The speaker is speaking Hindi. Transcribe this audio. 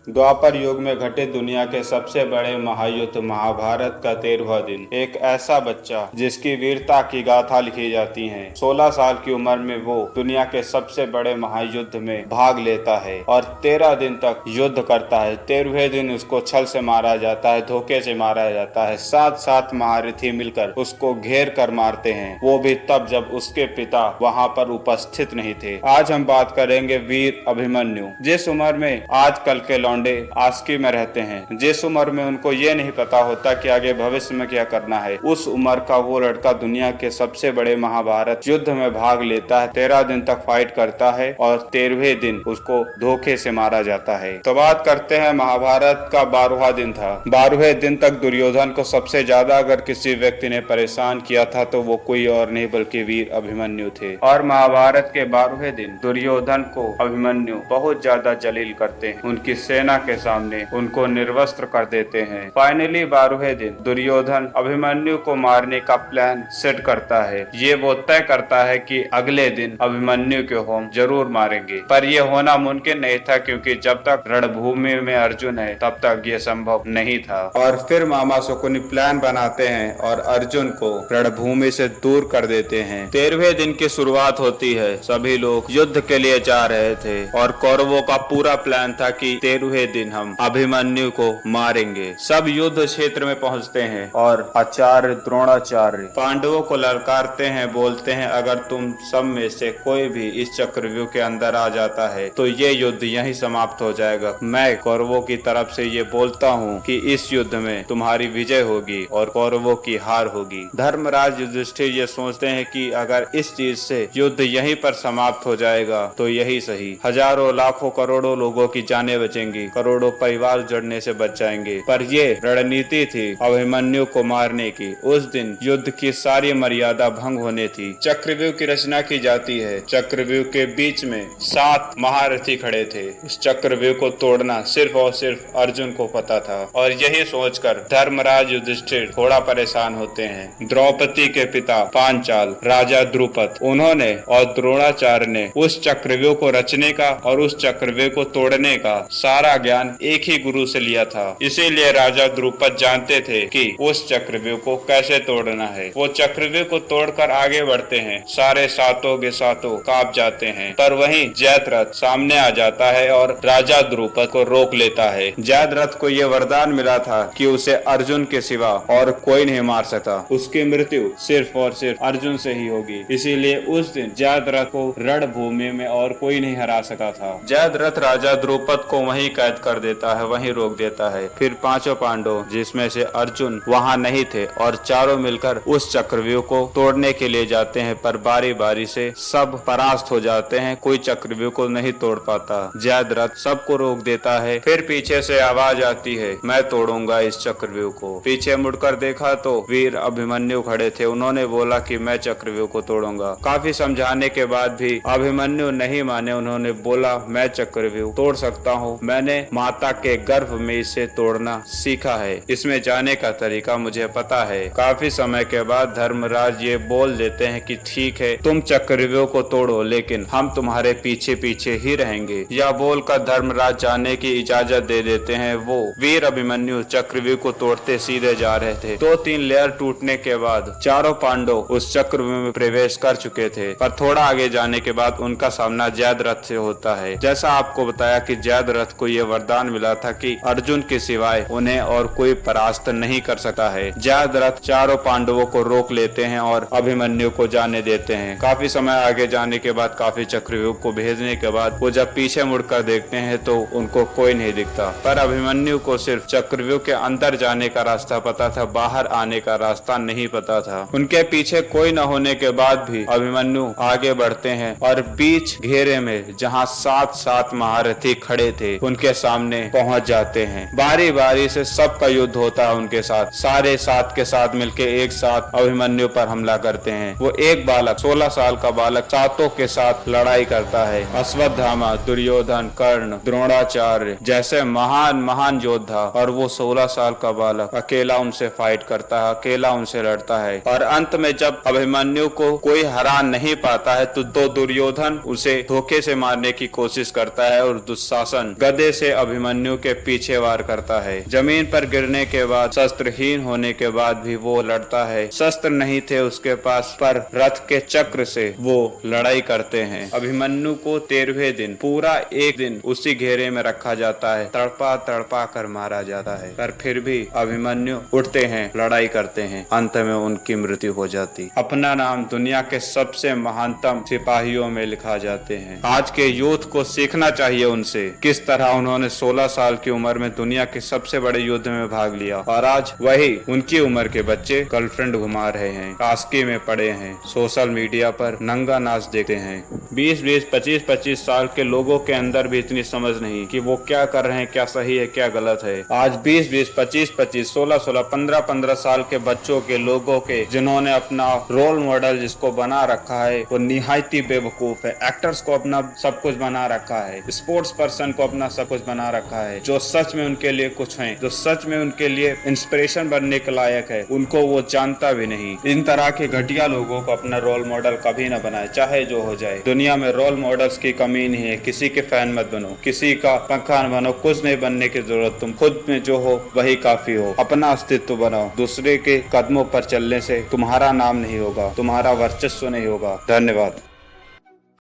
द्वापर युग में घटित दुनिया के सबसे बड़े महायुद्ध महाभारत का 13वां दिन। एक ऐसा बच्चा जिसकी वीरता की गाथा लिखी जाती है। 16 साल की उम्र में वो दुनिया के सबसे बड़े महायुद्ध में भाग लेता है और 13 दिन तक युद्ध करता है। 13वें दिन उसको छल से मारा जाता है, धोखे से मारा जाता है। 7 महारथी मिलकर उसको घेर कर मारते हैं, वो भी तब जब उसके पिता वहाँ पर उपस्थित नहीं थे। आज हम बात करेंगे वीर अभिमन्यु। जिस उम्र में आजकल के लौंडे आस्की में रहते हैं, जिस उम्र में उनको ये नहीं पता होता कि आगे भविष्य में क्या करना है, उस उम्र का वो लड़का दुनिया के सबसे बड़े महाभारत युद्ध में भाग लेता है। 13 दिन तक फाइट करता है और 13वें दिन उसको धोखे से मारा जाता है। तो बात करते हैं, महाभारत का 12वां दिन था। 12वें दिन तक दुर्योधन को सबसे ज्यादा अगर किसी व्यक्ति ने परेशान किया था तो वो कोई और नहीं बल्कि वीर अभिमन्यु थे। और महाभारत के 12वें दिन दुर्योधन को अभिमन्यु बहुत ज्यादा जलील करते हैं। उनकी सेना के सामने उनको निर्वस्त्र कर देते हैं। फाइनली 12वें दिन दुर्योधन अभिमन्यु को मारने का प्लान सेट करता है। ये वो तय करता है कि अगले दिन अभिमन्यु को हम जरूर मारेंगे, पर यह होना मुमकिन नहीं था क्योंकि जब तक रणभूमि में अर्जुन है तब तक ये संभव नहीं था। और फिर मामा शकुनी प्लान बनाते हैं और अर्जुन को रणभूमि से दूर कर देते हैं। 13वें दिन की शुरुआत होती है। सभी लोग युद्ध के लिए जा रहे थे और कौरवों का पूरा प्लान था कि 13वें दिन हम अभिमन्यु को मारेंगे। सब युद्ध क्षेत्र में पहुंचते हैं और आचार्य द्रोणाचार्य पांडवों को ललकारते हैं, बोलते हैं अगर तुम सब में से कोई भी इस चक्रव्यूह के अंदर आ जाता है तो ये युद्ध यहीं समाप्त हो जाएगा। मैं कौरवों की तरफ से ये बोलता हूँ कि इस युद्ध में तुम्हारी विजय होगी और कौरवों की हार होगी। धर्मराज युधिष्ठिर ये सोचते हैं कि अगर इस चीज से युद्ध यहीं पर समाप्त हो जाएगा तो यही सही। हजारों लाखों करोड़ों लोगों की जानें बचेंगी, करोड़ों परिवार जड़ने से बच जाएंगे। पर ये रणनीति थी अभिमन्यु को मारने की। उस दिन युद्ध की सारी मर्यादा भंग होने थी। चक्रव्यूह की रचना की जाती है। चक्रव्यूह के बीच में 7 महारथी खड़े थे। इस चक्रव्यूह को तोड़ना सिर्फ और सिर्फ अर्जुन को पता था और यही सोचकर धर्मराज युधिष्ठिर थोड़ा परेशान होते हैं। द्रौपदी के पिता पांचाल राजा द्रुपद, उन्होंने और द्रोणाचार्य ने उस चक्रव्यूह को रचने का और उस चक्रव्यूह को तोड़ने का सारा ज्ञान एक ही गुरु से लिया था। इसीलिए राजा द्रुपद जानते थे कि उस चक्रव्यूह को कैसे तोड़ना है। वो चक्रव्यूह को तोड़कर आगे बढ़ते हैं। सारे सातों के सातों कांप जाते हैं, पर वहीं जयद्रथ सामने आ जाता है और राजा द्रुपद को रोक लेता है। जयद्रथ को यह वरदान मिला था कि उसे अर्जुन के सिवा और कोई नहीं मार सकता। उसकी मृत्यु सिर्फ और सिर्फ अर्जुन से ही होगी। इसीलिए उस दिन जयद्रथ को रणभूमि में और कोई नहीं हरा सका था। जयद्रथ राजा द्रुपद को वहीं कैद कर देता है, वहीं रोक देता है। फिर 5 पांडव जिसमें से अर्जुन वहां नहीं थे और चारों मिलकर उस चक्रव्यूह को तोड़ने के लिए जाते हैं, पर बारी बारी से सब परास्त हो जाते हैं। कोई चक्रव्यूह को नहीं तोड़ पाता। जयद्रथ सबको रोक देता है। फिर पीछे से आवाज आती है, मैं तोड़ूंगा इस चक्रव्यूह को। पीछे मुड़कर देखा तो वीर अभिमन्यु खड़े थे। उन्होंने बोला कि मैं चक्रव्यूह को तोड़ूंगा। काफी समझाने के बाद भी अभिमन्यु नहीं माने। उन्होंने बोला मैं चक्रव्यूह तोड़ सकता हूँ, मैंने माता के गर्भ में इसे तोड़ना सीखा है, इसमें जाने का तरीका मुझे पता है। काफी समय के बाद धर्मराज ये बोल देते हैं कि ठीक है तुम चक्रव्यूह को तोड़ो, लेकिन हम तुम्हारे पीछे पीछे ही रहेंगे। यह बोलकर धर्मराज जाने की इजाजत दे देते हैं। वो वीर अभिमन्यु चक्रव्यूह को तोड़ते सीधे जा रहे थे। 2-3 लेयर टूटने के बाद चारों पांडव उस चक्रव्यूह में प्रवेश कर चुके थे, पर थोड़ा आगे जाने के बाद उनका सामना जयद्रथ से होता है। जैसा आपको बताया कि जयद्रथ को यह वरदान मिला था कि अर्जुन के सिवाय उन्हें और कोई परास्त नहीं कर सकता है। जयद्रथ चारों पांडवों को रोक लेते हैं और अभिमन्यु को जाने देते हैं। काफी समय आगे जाने के बाद, काफी चक्रव्यूह को भेजने के बाद वो जब पीछे मुड़कर देखते हैं तो उनको कोई नहीं दिखता। पर अभिमन्यु को सिर्फ चक्रव्यूह के अंदर जाने का रास्ता पता था, बाहर आने का रास्ता नहीं पता था। उनके पीछे कोई न होने के बाद भी अभिमन्यु आगे बढ़ते हैं और बीच घेरे में जहाँ 7 महारथी खड़े थे उनके सामने पहुंच जाते हैं। बारी बारी से सबका युद्ध होता है उनके साथ। सारे 7 के साथ मिलके एक साथ अभिमन्यु पर हमला करते हैं। वो एक बालक 16 साल का बालक सातों के साथ लड़ाई करता है। अश्वत्थामा, दुर्योधन, कर्ण, द्रोणाचार्य जैसे महान महान योद्धा, और वो 16 साल का बालक अकेला उनसे फाइट करता है, अकेला उनसे लड़ता है। और अंत में जब अभिमन्यु को कोई हरा नहीं पाता है तो दुर्योधन उसे धोखे से मारने की कोशिश करता है और दुशासन गदे से अभिमन्यु के पीछे वार करता है। जमीन पर गिरने के बाद, शस्त्रहीन होने के बाद भी वो लड़ता है। शस्त्र नहीं थे उसके पास, पर रथ के चक्र से वो लड़ाई करते हैं। अभिमन्यु को 13वें दिन पूरा एक दिन उसी घेरे में रखा जाता है, तड़पा तड़पा कर मारा जाता है, पर फिर भी अभिमन्यु उठते हैं, लड़ाई करते हैं, अंत में उनकी मृत्यु हो जाती। अपना नाम दुनिया के सबसे महानतम सिपाहियों में लिखा जाते हैं। आज के यूथ को सीखना चाहिए उनसे, किस तरह उन्होंने 16 साल की उम्र में दुनिया के सबसे बड़े युद्ध में भाग लिया, और आज वही उनकी उम्र के बच्चे गर्लफ्रेंड घुमा रहे हैं, टास्की में पड़े हैं, सोशल मीडिया पर नंगा नाच देखते हैं। 20-20, 25-25 साल के लोगों के अंदर भी इतनी समझ नहीं कि वो क्या कर रहे हैं, क्या सही है, क्या गलत है। आज 20-20, 25-25, 16-16, 15-15 साल के बच्चों के, लोगों के, जिन्होंने अपना रोल मॉडल जिसको बना रखा है वो निहायत ही बेवकूफ है। एक्टर्स को अपना सब कुछ बना रखा है, स्पोर्ट्स पर्सन को अपना सब कुछ बना रखा है। जो सच में उनके लिए कुछ है, जो सच में उनके लिए इंस्पिरेशन बनने के लायक है, उनको वो जानता भी नहीं। इन तरह के घटिया लोगों को अपना रोल मॉडल कभी न बनाए, चाहे जो हो जाए। दुनिया में रोल मॉडल्स की कमी नहीं है, किसी के फैन मत बनो, किसी का पंखा न बनो, कुछ नहीं बनने की जरूरत, तुम खुद में जो हो वही काफी हो। अपना अस्तित्व बनाओ, दूसरे के कदमों पर चलने से तुम्हारा नाम नहीं होगा, तुम्हारा वर्चस्व नहीं होगा। धन्यवाद।